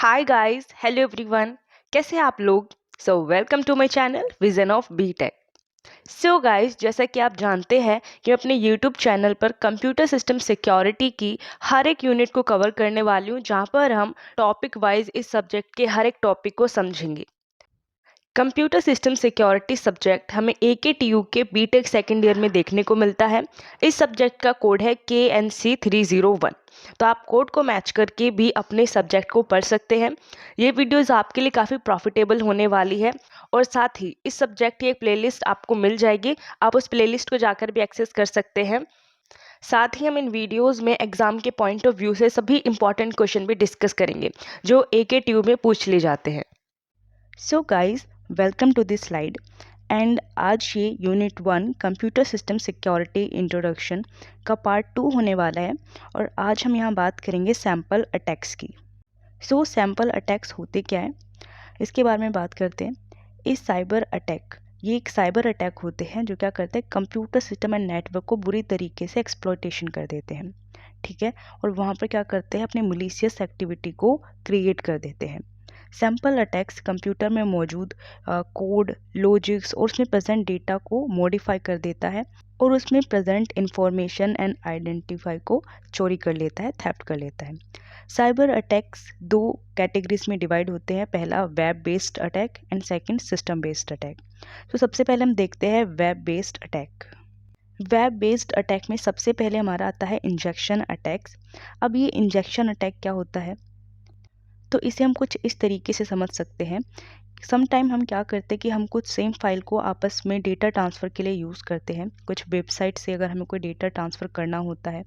Hi guys, hello everyone. कैसे हैं आप लोग? So welcome to my channel vision of BTech. So guys, जैसा कि आप जानते हैं कि मैं अपने यूट्यूब चैनल पर कंप्यूटर सिस्टम सिक्योरिटी की हर एक यूनिट को कवर करने वाली हूँ, जहाँ पर हम टॉपिक वाइज इस सब्जेक्ट के हर एक टॉपिक को समझेंगे। कंप्यूटर सिस्टम सिक्योरिटी सब्जेक्ट हमें AKTU के बीटेक सेकेंड ईयर में देखने को मिलता है। इस सब्जेक्ट का कोड है KNC301। तो आप कोड को मैच करके भी अपने सब्जेक्ट को पढ़ सकते हैं। ये वीडियोस आपके लिए काफ़ी प्रॉफिटेबल होने वाली है और साथ ही इस सब्जेक्ट की एक प्लेलिस्ट आपको मिल जाएगी। आप उस प्लेलिस्ट को जाकर भी एक्सेस कर सकते हैं। साथ ही हम इन वीडियोस में एग्जाम के पॉइंट ऑफ व्यू से सभी इंपॉर्टेंट क्वेश्चन भी डिस्कस करेंगे जो AKTU में पूछ लिए जाते हैं। So guys, welcome to this slide and आज ये unit 1 computer system security introduction का पार्ट 2 होने वाला है और आज हम यहाँ बात करेंगे सैम्पल अटैक्स की। सो सैम्पल अटैक्स होते क्या है, इसके बारे में बात करते हैं। इस साइबर अटैक, ये एक साइबर अटैक होते हैं जो क्या करते हैं, कंप्यूटर सिस्टम एंड नेटवर्क को बुरी तरीके से एक्सप्लॉयटेशन कर देते हैं, ठीक है। और वहाँ पर क्या करते हैं, अपने मलिशियस एक्टिविटी को क्रिएट कर देते हैं। सैम्पल अटैक्स कंप्यूटर में मौजूद कोड, लॉजिक्स और उसमें प्रेजेंट डेटा को मॉडिफाई कर देता है और उसमें प्रेजेंट इंफॉर्मेशन एंड आइडेंटिफाई को चोरी कर लेता है, थेफ्ट कर लेता है। साइबर अटैक्स दो कैटेगरीज में डिवाइड होते हैं, पहला web based attack and second system based attack. तो सबसे पहले हम देखते हैं web based attack. Web based attack में सबसे पहले हमारा आता है इंजेक्शन अटैक्स। अब ये इंजेक्शन अटैक क्या होता है, तो इसे हम कुछ इस तरीके से समझ सकते हैं। सम टाइम हम क्या करते हैं कि हम कुछ सेम फाइल को आपस में डेटा ट्रांसफ़र के लिए यूज़ करते हैं। कुछ वेबसाइट से अगर हमें कोई डेटा ट्रांसफ़र करना होता है,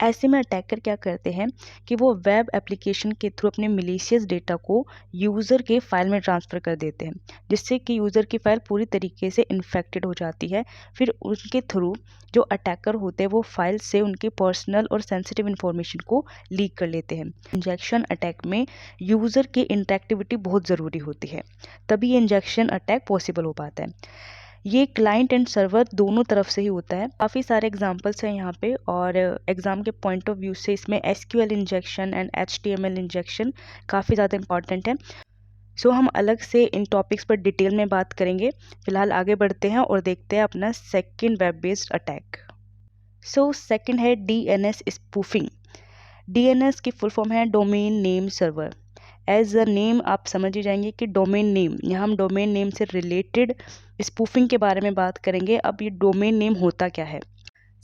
ऐसे में अटैकर क्या करते हैं कि वो वेब एप्लीकेशन के थ्रू अपने मलिशियस डेटा को यूज़र के फाइल में ट्रांसफ़र कर देते हैं, जिससे कि यूज़र की फ़ाइल पूरी तरीके से इन्फेक्टेड हो जाती है। फिर उनके थ्रू जो अटैकर होते हैं वो फाइल से उनकी पर्सनल और सेंसिटिव इन्फॉर्मेशन को लीक कर लेते हैं। इंजेक्शन अटैक में यूज़र की इंटरेक्टिविटी बहुत ज़रूरी होती है, तभी ये इंजेक्शन अटैक पॉसिबल हो पाता है। ये क्लाइंट एंड सर्वर दोनों तरफ से ही होता है। काफ़ी सारे एग्जांपल्स हैं यहाँ पे और एग्ज़ाम के पॉइंट ऑफ व्यू से इसमें SQL injection and HTML injection काफ़ी ज़्यादा इंपॉर्टेंट है। सो हम अलग से इन टॉपिक्स पर डिटेल में बात करेंगे। फिलहाल आगे बढ़ते हैं और देखते हैं अपना second web based attack. So second है DNS स्पूफिंग। DNS की फुल फॉर्म है domain name server. As a name आप समझ ही जाएंगे कि डोमेन नेम, यहाँ हम डोमेन नेम से रिलेटेड स्पूफिंग के बारे में बात करेंगे। अब ये डोमेन नेम होता क्या है,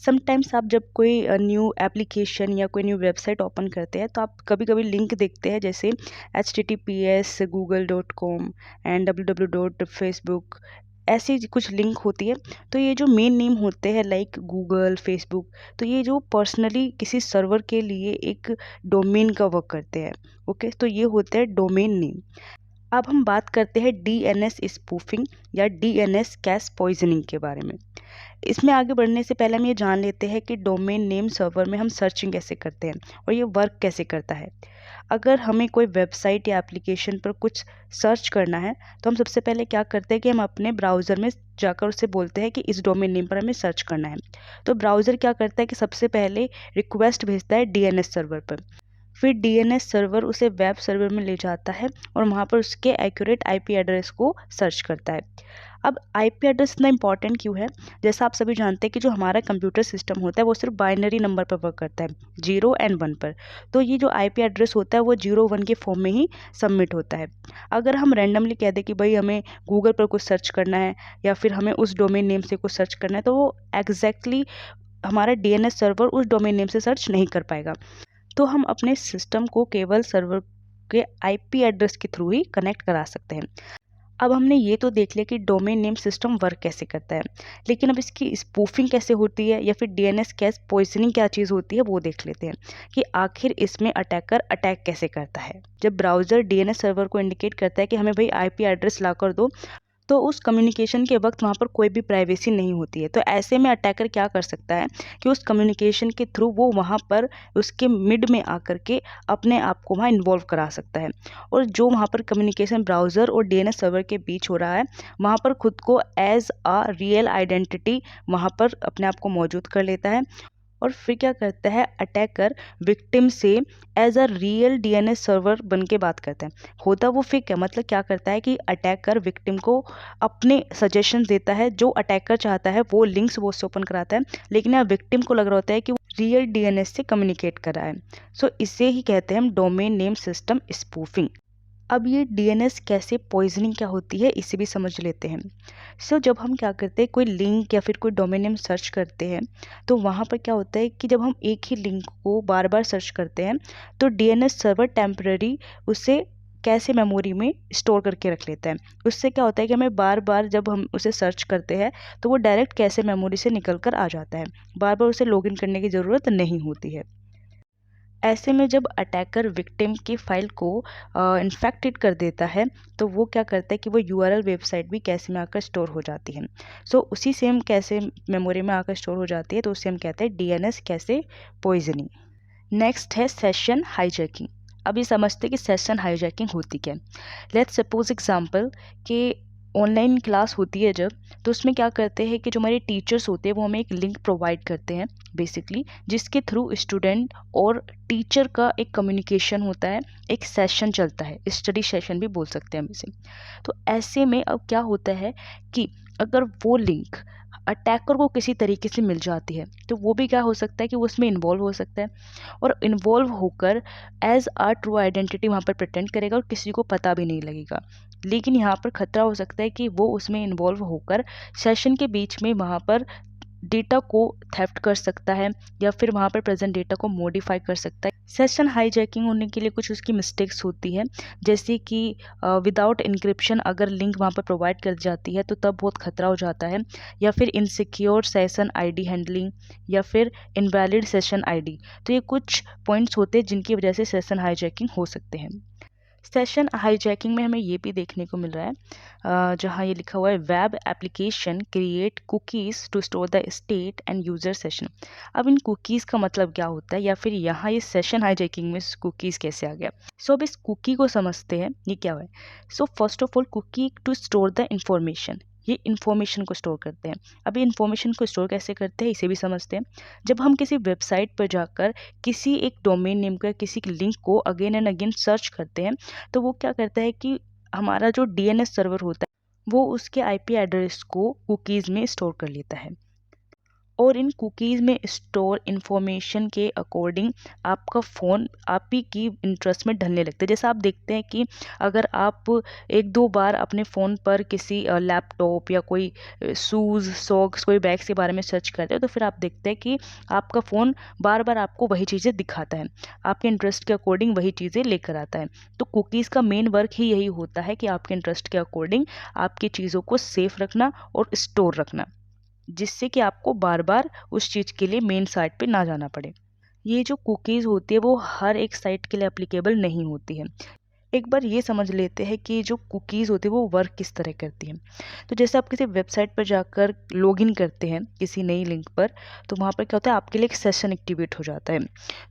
समटाइम्स आप जब कोई न्यू एप्लीकेशन या कोई न्यू वेबसाइट ओपन करते हैं तो आप कभी कभी लिंक देखते हैं, जैसे HTTPS google.com एंड www.facebook, ऐसी कुछ लिंक होती है। तो ये जो मेन नेम होते हैं लाइक गूगल, फेसबुक, तो ये जो पर्सनली किसी सर्वर के लिए एक डोमेन का वर्क करते हैं, ओके, तो ये होते हैं डोमेन नेम। अब हम बात करते हैं DNS स्पूफिंग या DNS कैश पॉइजनिंग के बारे में। इसमें आगे बढ़ने से पहले हम ये जान लेते हैं कि डोमेन नेम सर्वर में हम सर्चिंग कैसे करते हैं और ये वर्क कैसे करता है। अगर हमें कोई वेबसाइट या एप्लीकेशन पर कुछ सर्च करना है तो हम सबसे पहले क्या करते हैं कि हम अपने ब्राउज़र में जाकर उससे बोलते हैं कि इस डोमेन नेम पर हमें सर्च करना है। तो ब्राउज़र क्या करता है कि सबसे पहले रिक्वेस्ट भेजता है DNS सर्वर पर, फिर DNS सर्वर उसे वेब सर्वर में ले जाता है और वहाँ पर उसके एक्यूरेट IP एड्रेस को सर्च करता है। अब IP एड्रेस इतना इंपॉर्टेंट क्यों है, जैसा आप सभी जानते हैं कि जो हमारा कंप्यूटर सिस्टम होता है वो सिर्फ बाइनरी नंबर पर वर्क करता है, 0 एंड 1 पर। तो ये जो IP एड्रेस होता है वो 0 1 के फॉर्म में ही सबमिट होता है। अगर हम रैंडमली कह दें कि भाई हमें गूगल पर कुछ सर्च करना है या फिर हमें उस डोमेन नेम से कुछ सर्च करना है, तो वो एग्जैक्टली हमारा DNS सर्वर उस डोमेन नेम से सर्च नहीं कर पाएगा। तो हम अपने सिस्टम को केवल सर्वर के IP एड्रेस के थ्रू ही कनेक्ट करा सकते हैं। अब हमने ये तो देख लिया कि डोमेन नेम सिस्टम वर्क कैसे करता है, लेकिन अब इसकी स्पूफिंग कैसे होती है या फिर DNS कैश पॉइजनिंग क्या चीज़ होती है वो देख लेते हैं कि आखिर इसमें अटैकर अटैक कैसे करता है। जब ब्राउज़र DNS सर्वर को इंडिकेट करता है कि हमें भाई IP एड्रेस ला कर दो, तो उस कम्युनिकेशन के वक्त वहाँ पर कोई भी प्राइवेसी नहीं होती है। तो ऐसे में अटैकर क्या कर सकता है कि उस कम्युनिकेशन के थ्रू वो वहाँ पर उसके मिड में आकर के अपने आप को वहाँ इन्वॉल्व करा सकता है और जो वहाँ पर कम्युनिकेशन ब्राउज़र और DNS सर्वर के बीच हो रहा है वहाँ पर खुद को एज अ रियल आइडेंटिटी वहाँ पर अपने आप को मौजूद कर लेता है और फिर क्या करता है अटैकर विक्टिम से as a real DNS server बन के बात करता है। होता वो फेक है, मतलब क्या करता है कि अटैकर विक्टिम को अपने सजेशन देता है, जो अटैकर चाहता है वो लिंक्स वो उससे ओपन कराता है, लेकिन यहाँ विक्टिम को लग रहा होता है कि वो रियल डीएनएस से कम्युनिकेट कर रहा है। सो इसे ही कहते हैं हम डोमेन नेम सिस्टम स्पूफिंग। अब ये डीएनएस कैसे पॉइजनिंग क्या होती है इसे भी समझ लेते हैं। सो जब हम क्या करते हैं कोई लिंक या फिर कोई डोमेन नेम सर्च करते हैं, तो वहाँ पर क्या होता है कि जब हम एक ही लिंक को बार बार सर्च करते हैं तो डीएनएस सर्वर टेम्पररी उसे कैसे मेमोरी में स्टोर करके रख लेता है। उससे क्या होता है कि हमें बार बार जब हम उसे सर्च करते हैं तो वो डायरेक्ट कैसे मेमोरी से निकल कर आ जाता है, बार बार उसे लॉगिन करने की ज़रूरत नहीं होती है। ऐसे में जब अटैकर विक्टिम की फाइल को इन्फेक्टेड कर देता है तो वो क्या करता है कि वो यूआरएल वेबसाइट भी कैशे में आकर स्टोर हो जाती है। सो उसी सेम कैशे मेमोरी में आकर स्टोर हो जाती है, तो उसे हम कहते हैं डीएनएस कैशे पॉइजनिंग। नेक्स्ट है सेशन हाईजैकिंग। अभी समझते हैं कि सेशन हाईजैकिंग होती क्या है। लेट्स सपोज एग्जांपल कि ऑनलाइन क्लास होती है जब, तो उसमें क्या करते हैं कि जो हमारे टीचर्स होते हैं वो हमें एक लिंक प्रोवाइड करते हैं बेसिकली, जिसके थ्रू स्टूडेंट और टीचर का एक कम्युनिकेशन होता है, एक सेशन चलता है, स्टडी सेशन भी बोल सकते हैं हम इसे। तो ऐसे में अब क्या होता है कि अगर वो लिंक अटैकर को किसी तरीके से मिल जाती है तो वो भी क्या हो सकता है कि वो उसमें इन्वॉल्व हो सकता है, और इन्वॉल्व होकर एज आ ट्रू आइडेंटिटी वहाँ पर प्रिटेंड करेगा और किसी को पता भी नहीं लगेगा। लेकिन यहाँ पर खतरा हो सकता है कि वो उसमें इन्वॉल्व होकर सेशन के बीच में वहाँ पर डेटा को थेफ्ट कर सकता है या फिर वहाँ पर प्रेजेंट डेटा को मॉडिफाई कर सकता है। सेशन हाईजैकिंग होने के लिए कुछ उसकी मिस्टेक्स होती है, जैसे कि विदाउट इंक्रिप्शन अगर लिंक वहाँ पर प्रोवाइड कर जाती है तो तब बहुत खतरा हो जाता है, या फिर इनसिक्योर सेशन आईडी हैंडलिंग, या फिर इनवैलिड सेशन आईडी। तो ये कुछ पॉइंट्स होते हैं जिनकी वजह से सेशन हाईजैकिंग हो सकते हैं। सेशन हाईजैकिंग में हमें ये भी देखने को मिल रहा है, जहाँ ये लिखा हुआ है web application create cookies to store the state and user session. अब इन कुकीज़ का मतलब क्या होता है, या फिर यहाँ ये सेशन हाईजैकिंग में कुकीज़ कैसे आ गया। सो अब इस कुकी को समझते हैं ये क्या है। So first of all cookie to store the information, ये इन्फॉर्मेशन को स्टोर करते हैं। अब ये इन्फॉर्मेशन को स्टोर कैसे करते हैं इसे भी समझते हैं। जब हम किसी वेबसाइट पर जाकर किसी एक डोमेन नेम का किसी लिंक को अगेन एंड अगेन सर्च करते हैं, तो वो क्या करता है कि हमारा जो डीएनएस सर्वर होता है वो उसके आईपी एड्रेस को कुकीज़ में स्टोर कर लेता है, और इन कुकीज़ में स्टोर इन्फॉर्मेशन के अकॉर्डिंग आपका फ़ोन आप ही की इंटरेस्ट में ढलने लगता है। जैसा आप देखते हैं कि अगर आप एक दो बार अपने फ़ोन पर किसी लैपटॉप या कोई शूज़ सॉक्स कोई बैग्स के बारे में सर्च करते हैं, तो फिर आप देखते हैं कि आपका फ़ोन बार बार आपको वही चीज़ें दिखाता है, आपके इंटरेस्ट के अकॉर्डिंग वही चीज़ें लेकर आता है। तो कुकीज़ का मेन वर्क ही यही होता है कि आपके इंटरेस्ट के अकॉर्डिंग आपकी चीज़ों को सेफ रखना और स्टोर रखना, जिससे कि आपको बार बार उस चीज़ के लिए मेन साइट पे ना जाना पड़े। ये जो कुकीज़ होती है वो हर एक साइट के लिए एप्लीकेबल नहीं होती है। एक बार ये समझ लेते हैं कि जो कुकीज़ होती है वो वर्क किस तरह करती हैं। तो जैसे आप किसी वेबसाइट पर जाकर लॉगिन करते हैं किसी नई लिंक पर, तो वहाँ पर क्या होता है आपके लिए एक सेशन एक्टिवेट हो जाता है।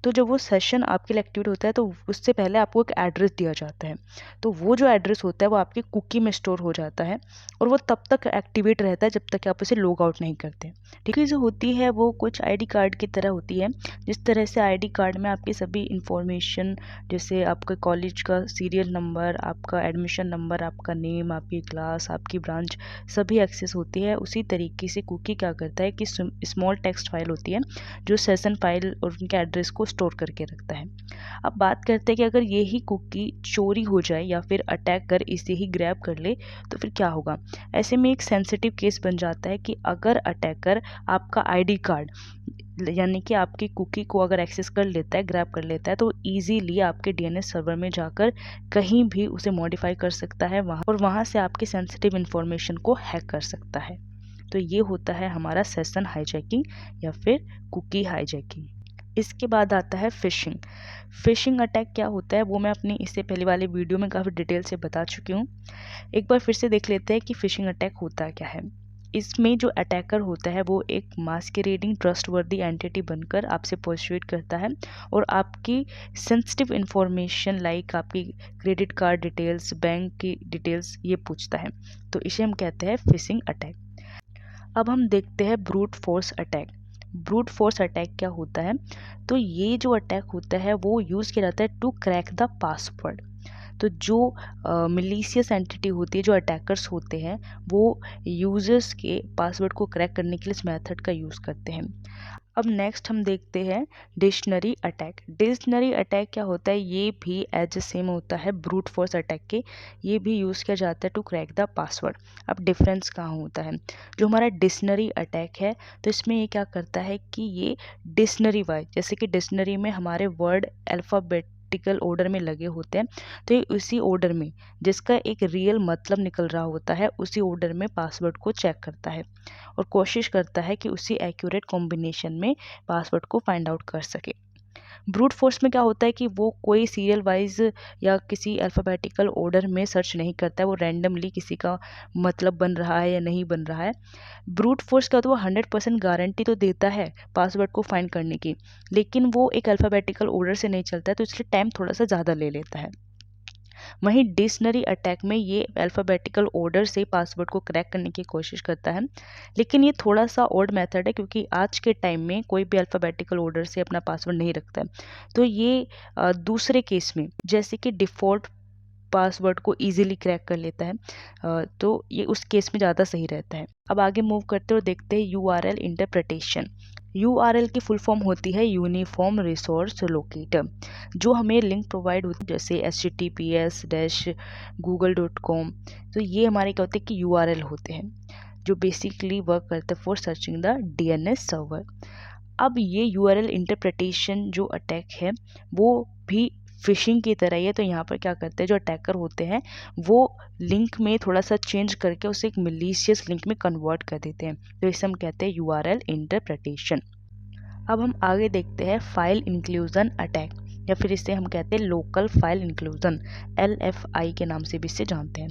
तो जब वो सेशन आपके लिए एक्टिवेट होता है तो उससे पहले आपको एक एड्रेस दिया जाता है। तो वो जो एड्रेस होता है वो आपकी कुकी में स्टोर हो जाता है, और वो तब तक एक्टिवेट रहता है जब तक कि आप उसे लॉग आउट नहीं करते। ठीक है, जो होती है वो कुछ आईडी कार्ड की तरह होती है। जिस तरह से आईडी कार्ड में आपकी सभी इंफॉर्मेशन, जैसे आपका कॉलेज का सीरियल नंबर, आपका एडमिशन नंबर, आपका नेम, आपकी क्लास, आपकी ब्रांच, सभी एक्सेस होती है, उसी तरीके से कुकी क्या करता है कि स्मॉल टेक्स्ट फाइल होती है जो सेशन फाइल और उनके एड्रेस को स्टोर करके रखता है। अब बात करते हैं कि अगर ये ही कुकी चोरी हो जाए या फिर अटैक कर इसे ही ग्रैब कर ले तो फिर क्या होगा। ऐसे में एक सेंसिटिव केस बन जाता है कि अगर अटैकर आपका आईडी कार्ड यानी कि आपकी कुकी को अगर एक्सेस कर लेता है, ग्रैब कर लेता है, तो ईजीली आपके डीएनएस सर्वर में जाकर कहीं भी उसे मॉडिफाई कर सकता है वहाँ, और वहाँ से आपकी सेंसिटिव इन्फॉर्मेशन को हैक कर सकता है। तो ये होता है हमारा सेशन हाईजैकिंग या फिर कुकी हाईजैकिंग। इसके बाद आता है फिशिंग। फिशिंग अटैक क्या होता है वो मैं अपनी इससे पहले वाले वीडियो में काफ़ी डिटेल से बता चुकी हूँ। एक बार फिर से देख लेते हैं कि फिशिंग अटैक होता क्या है। इसमें जो अटैकर होता है वो एक मास्करेडिंग ट्रस्टवर्दी एंटिटी बनकर आपसे पर्सुएट करता है और आपकी सेंसिटिव इन्फॉर्मेशन लाइक आपकी क्रेडिट कार्ड डिटेल्स, बैंक की डिटेल्स ये पूछता है। तो इसे हम कहते हैं फिशिंग अटैक। अब हम देखते हैं brute force attack. Brute force attack क्या होता है? तो ये जो अटैक होता है वो यूज़ किया जाता है टू क्रैक द पासवर्ड। तो जो मिलीशियस एंटिटी होती है, जो अटैकर्स होते हैं, वो यूजर्स के पासवर्ड को क्रैक करने के लिए इस मेथड का यूज़ करते हैं। अब नेक्स्ट हम देखते हैं डिक्शनरी अटैक। डिक्शनरी अटैक क्या होता है? ये भी एज सेम होता है ब्रूट फोर्स अटैक के, ये भी यूज़ किया जाता है टू क्रैक द पासवर्ड। अब डिफरेंस कहाँ होता है? जो हमारा डिक्शनरी अटैक है, तो इसमें ये क्या करता है कि ये डिक्शनरी वाइज, जैसे कि डिक्शनरी में हमारे वर्ड अल्फ़ाबेटिकल ऑर्डर में लगे होते हैं, तो ये उसी ऑर्डर में जिसका एक रियल मतलब निकल रहा होता है, उसी ऑर्डर में पासवर्ड को चेक करता है और कोशिश करता है कि उसी एक्यूरेट कॉम्बिनेशन में पासवर्ड को फाइंड आउट कर सके। ब्रूट फोर्स में क्या होता है कि वो कोई सीरियल वाइज या किसी अल्फ़ाबेटिकल ऑर्डर में सर्च नहीं करता है, वो रैंडमली किसी का मतलब बन रहा है या नहीं बन रहा है। ब्रूट फोर्स का तो वो 100% गारंटी तो देता है पासवर्ड को फाइंड करने की, लेकिन वो एक अल्फ़ाबेटिकल ऑर्डर से नहीं चलता है, तो इसलिए टाइम थोड़ा सा ज़्यादा ले लेता है। वहीं डिक्शनरी अटैक में ये अल्फ़ाबेटिकल ऑर्डर से पासवर्ड को क्रैक करने की कोशिश करता है, लेकिन ये थोड़ा सा ऑड मेथड है क्योंकि आज के टाइम में कोई भी अल्फ़ाबेटिकल ऑर्डर से अपना पासवर्ड नहीं रखता है। तो ये दूसरे केस में, जैसे कि डिफ़ॉल्ट पासवर्ड को ईजिली क्रैक कर लेता है, तो ये उस केस में ज़्यादा सही रहता है। अब आगे मूव करते हैं और देखते हैं यूआरएल इंटरप्रिटेशन। यूआरएल की फुल फॉर्म होती है यूनिफॉर्म रिसोर्स लोकेटर। जो हमें लिंक प्रोवाइड होती है जैसे https:/google.com, तो ये हमारे क्या होते हैं कि यूआरएल होते हैं जो बेसिकली वर्क करते हैं for searching the DNS server. अब ये यूआरएल इंटरप्रिटेशन जो अटैक है वो भी फिशिंग की तरह ही है। तो यहाँ पर क्या करते हैं, जो अटैकर होते हैं वो लिंक में थोड़ा सा चेंज करके उसे एक मिलीशियस लिंक में कन्वर्ट कर देते हैं, तो इसे हम कहते हैं यूआरएल इंटरप्रिटेशन। अब हम आगे देखते हैं फाइल इंक्लूजन अटैक, या फिर इसे हम कहते हैं लोकल फाइल इंक्लूजन, LFI के नाम से भी इसे जानते हैं।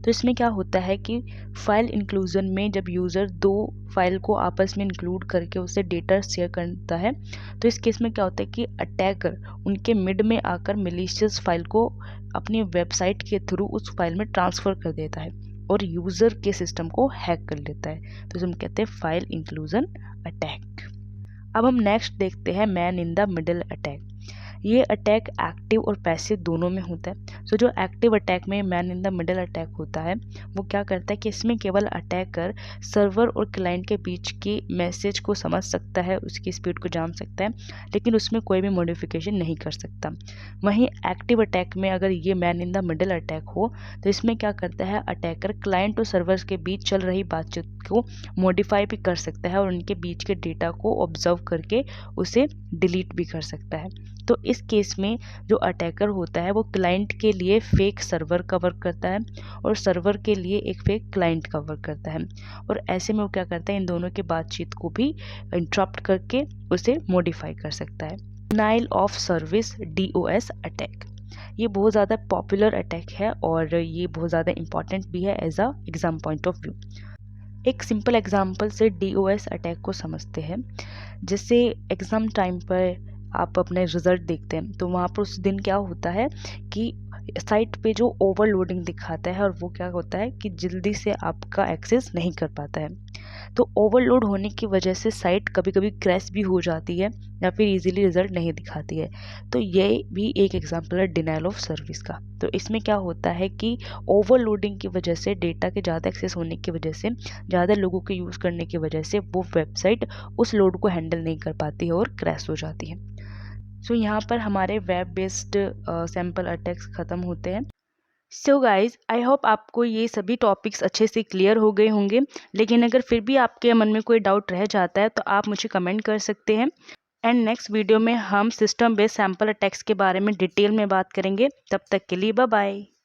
तो इसमें क्या होता है कि फाइल इंक्लूजन में जब यूज़र दो फाइल को आपस में इंक्लूड करके उससे डेटा शेयर करता है, तो इस केस में क्या होता है कि अटैकर उनके मिड में आकर मिलीशियस फाइल को अपनी वेबसाइट के थ्रू उस फाइल में ट्रांसफ़र कर देता है और यूज़र के सिस्टम को हैक कर लेता है। तो इसे हम कहते हैं फाइल इंक्लूजन अटैक। अब हम नेक्स्ट देखते हैं man in the middle attack. ये अटैक एक्टिव और पैसिव दोनों में होता है। सो जो एक्टिव अटैक में man in the middle attack होता है, वो क्या करता है कि इसमें केवल अटैकर सर्वर और क्लाइंट के बीच की मैसेज को समझ सकता है, उसकी स्पीड को जान सकता है, लेकिन उसमें कोई भी मॉडिफिकेशन नहीं कर सकता। वहीं एक्टिव अटैक में अगर ये man in the middle attack हो, तो इसमें क्या करता है, अटैकर क्लाइंट और सर्वर्स के बीच चल रही बातचीत को मॉडिफाई भी कर सकता है और उनके बीच के डेटा को ऑब्जर्व करके उसे डिलीट भी कर सकता है। तो इस केस में जो अटैकर होता है वो क्लाइंट के लिए फेक सर्वर का वर्क करता है और सर्वर के लिए एक फेक क्लाइंट का वर्क करता है, और ऐसे में वो क्या करता है, इन दोनों की बातचीत को भी इंटरप्ट करके उसे मॉडिफाई कर सकता है। Denial of service DOS attack, ये बहुत ज़्यादा पॉपुलर अटैक है और ये बहुत ज़्यादा इंपॉर्टेंट भी है as a exam point of view. एक सिंपल एग्जांपल से DOS अटैक को समझते हैं। जैसे एग्ज़ाम टाइम पर आप अपने रिज़ल्ट देखते हैं, तो वहाँ पर उस दिन क्या होता है कि साइट पे जो ओवरलोडिंग दिखाता है, और वो क्या होता है कि जल्दी से आपका एक्सेस नहीं कर पाता है। तो ओवरलोड होने की वजह से साइट कभी कभी क्रैश भी हो जाती है या फिर इजीली रिजल्ट नहीं दिखाती है। तो ये भी एक एग्जांपल है डिनाइल ऑफ सर्विस का। तो इसमें क्या होता है कि ओवरलोडिंग की वजह से, डेटा के ज़्यादा एक्सेस होने की वजह से, ज़्यादा लोगों के यूज़ करने की वजह से वो वेबसाइट उस लोड को हैंडल नहीं कर पाती है और क्रैश हो जाती है। सो यहाँ पर हमारे वेब बेस्ड सैम्पल अटैक्स ख़त्म होते हैं। सो गाइज, आई होप आपको ये सभी टॉपिक्स अच्छे से क्लियर हो गए होंगे, लेकिन अगर फिर भी आपके मन में कोई डाउट रह जाता है तो आप मुझे कमेंट कर सकते हैं। एंड नेक्स्ट वीडियो में हम सिस्टम बेस्ड सैम्पल अटैक्स के बारे में डिटेल में बात करेंगे। तब तक के लिए बाय बाय।